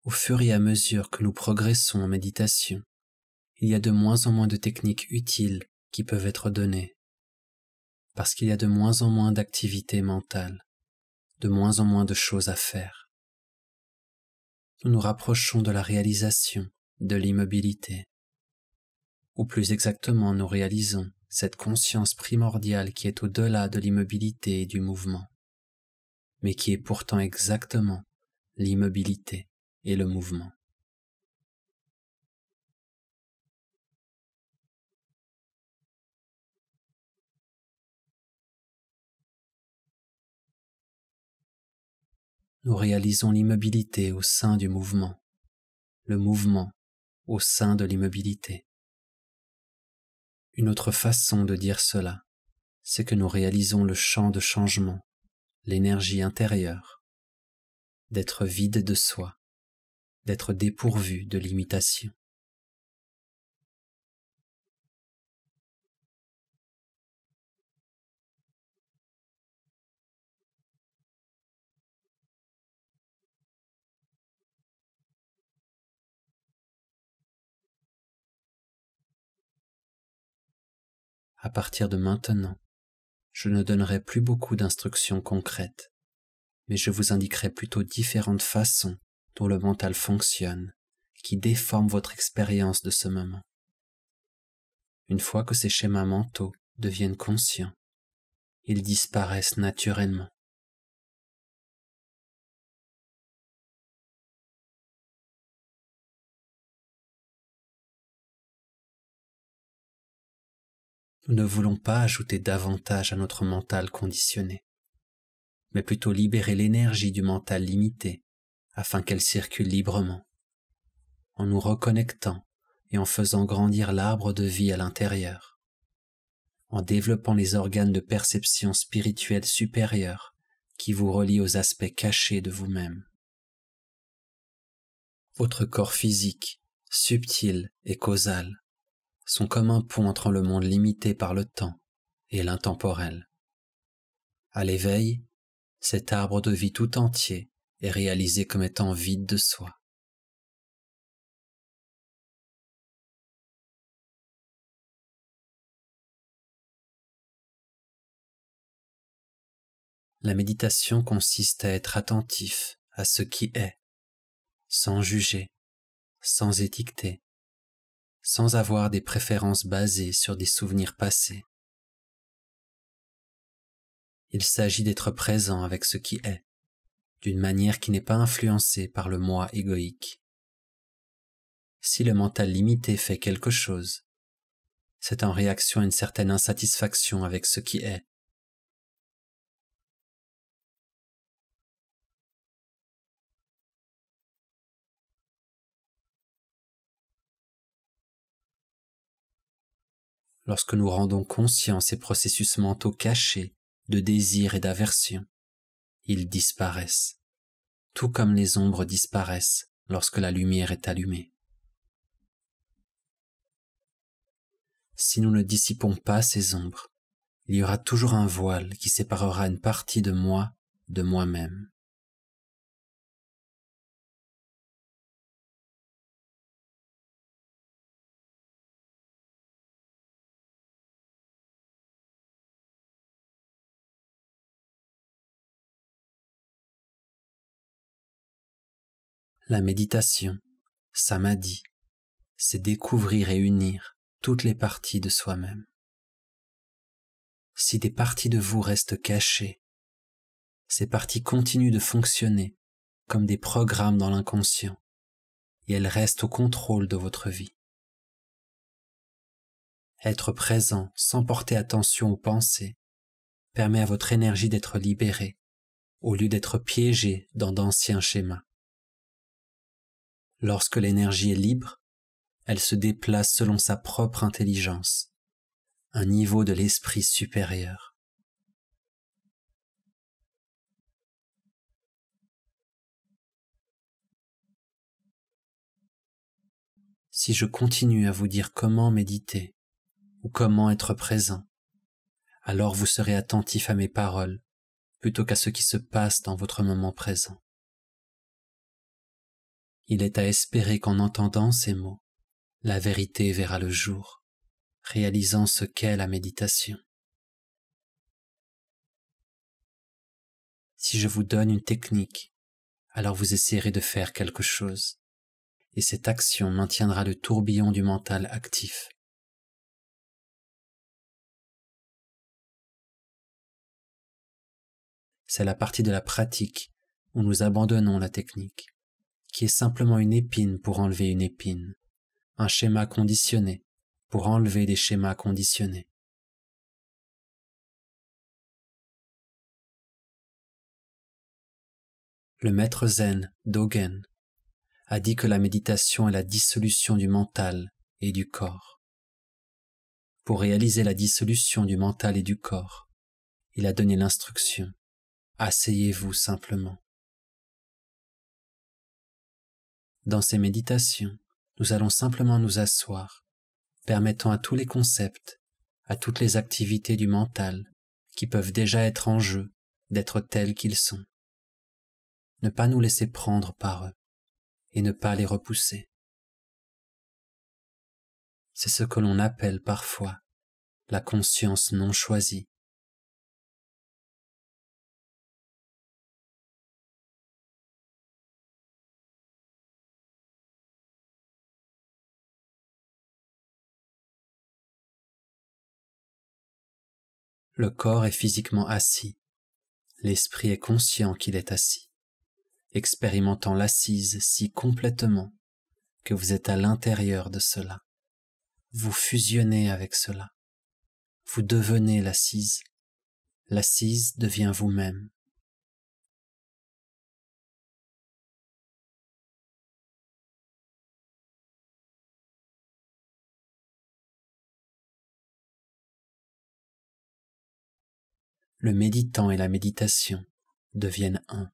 Au fur et à mesure que nous progressons en méditation, il y a de moins en moins de techniques utiles qui peuvent être données, parce qu'il y a de moins en moins d'activités mentales, de moins en moins de choses à faire. Nous nous rapprochons de la réalisation de l'immobilité, ou plus exactement nous réalisons cette conscience primordiale qui est au-delà de l'immobilité et du mouvement, mais qui est pourtant exactement l'immobilité et le mouvement. Nous réalisons l'immobilité au sein du mouvement, le mouvement au sein de l'immobilité. Une autre façon de dire cela, c'est que nous réalisons le champ de changement, l'énergie intérieure, d'être vide de soi, d'être dépourvu de limitation. À partir de maintenant, je ne donnerai plus beaucoup d'instructions concrètes, mais je vous indiquerai plutôt différentes façons dont le mental fonctionne, qui déforment votre expérience de ce moment. Une fois que ces schémas mentaux deviennent conscients, ils disparaissent naturellement. Nous ne voulons pas ajouter davantage à notre mental conditionné, mais plutôt libérer l'énergie du mental limité afin qu'elle circule librement, en nous reconnectant et en faisant grandir l'arbre de vie à l'intérieur, en développant les organes de perception spirituelle supérieure qui vous relient aux aspects cachés de vous-même. Votre corps physique, subtil et causal, sont comme un pont entre le monde limité par le temps et l'intemporel. À l'éveil, cet arbre de vie tout entier est réalisé comme étant vide de soi. La méditation consiste à être attentif à ce qui est, sans juger, sans étiqueter, sans avoir des préférences basées sur des souvenirs passés. Il s'agit d'être présent avec ce qui est, d'une manière qui n'est pas influencée par le moi égoïque. Si le mental limité fait quelque chose, c'est en réaction à une certaine insatisfaction avec ce qui est. Lorsque nous rendons conscients ces processus mentaux cachés de désir et d'aversion, ils disparaissent, tout comme les ombres disparaissent lorsque la lumière est allumée. Si nous ne dissipons pas ces ombres, il y aura toujours un voile qui séparera une partie de moi de moi-même. La méditation, samadhi, c'est découvrir et unir toutes les parties de soi-même. Si des parties de vous restent cachées, ces parties continuent de fonctionner comme des programmes dans l'inconscient et elles restent au contrôle de votre vie. Être présent sans porter attention aux pensées permet à votre énergie d'être libérée au lieu d'être piégée dans d'anciens schémas. Lorsque l'énergie est libre, elle se déplace selon sa propre intelligence, un niveau de l'esprit supérieur. Si je continue à vous dire comment méditer ou comment être présent, alors vous serez attentif à mes paroles plutôt qu'à ce qui se passe dans votre moment présent. Il est à espérer qu'en entendant ces mots, la vérité verra le jour, réalisant ce qu'est la méditation. Si je vous donne une technique, alors vous essayerez de faire quelque chose, et cette action maintiendra le tourbillon du mental actif. C'est la partie de la pratique où nous abandonnons la technique, qui est simplement une épine pour enlever une épine, un schéma conditionné pour enlever des schémas conditionnés. Le maître zen, Dogen, a dit que la méditation est la dissolution du mental et du corps. Pour réaliser la dissolution du mental et du corps, il a donné l'instruction « Asseyez-vous simplement ». Dans ces méditations, nous allons simplement nous asseoir, permettant à tous les concepts, à toutes les activités du mental qui peuvent déjà être en jeu, d'être tels qu'ils sont. Ne pas nous laisser prendre par eux et ne pas les repousser. C'est ce que l'on appelle parfois la conscience non choisie. Le corps est physiquement assis, l'esprit est conscient qu'il est assis, expérimentant l'assise si complètement que vous êtes à l'intérieur de cela. Vous fusionnez avec cela. Vous devenez l'assise. L'assise devient vous-même. Le méditant et la méditation deviennent un.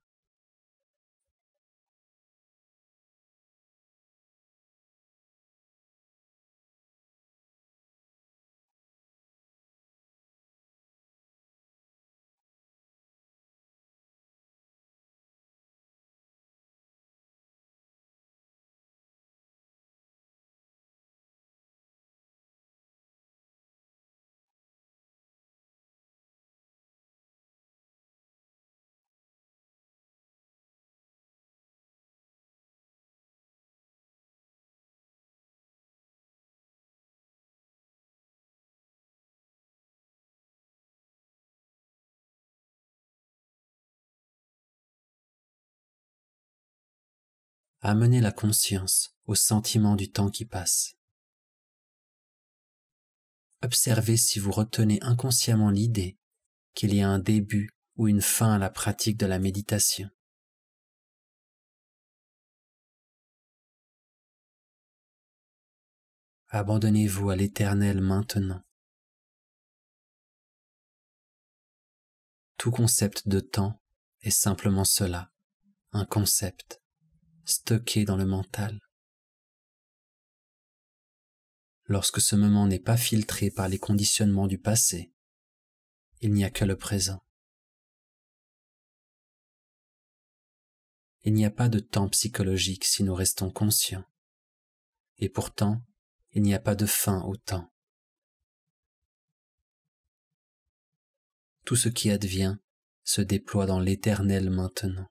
Amenez la conscience au sentiment du temps qui passe. Observez si vous retenez inconsciemment l'idée qu'il y a un début ou une fin à la pratique de la méditation. Abandonnez-vous à l'éternel maintenant. Tout concept de temps est simplement cela, un concept, stocké dans le mental. Lorsque ce moment n'est pas filtré par les conditionnements du passé, il n'y a que le présent. Il n'y a pas de temps psychologique si nous restons conscients. Et pourtant, il n'y a pas de fin au temps. Tout ce qui advient se déploie dans l'éternel maintenant.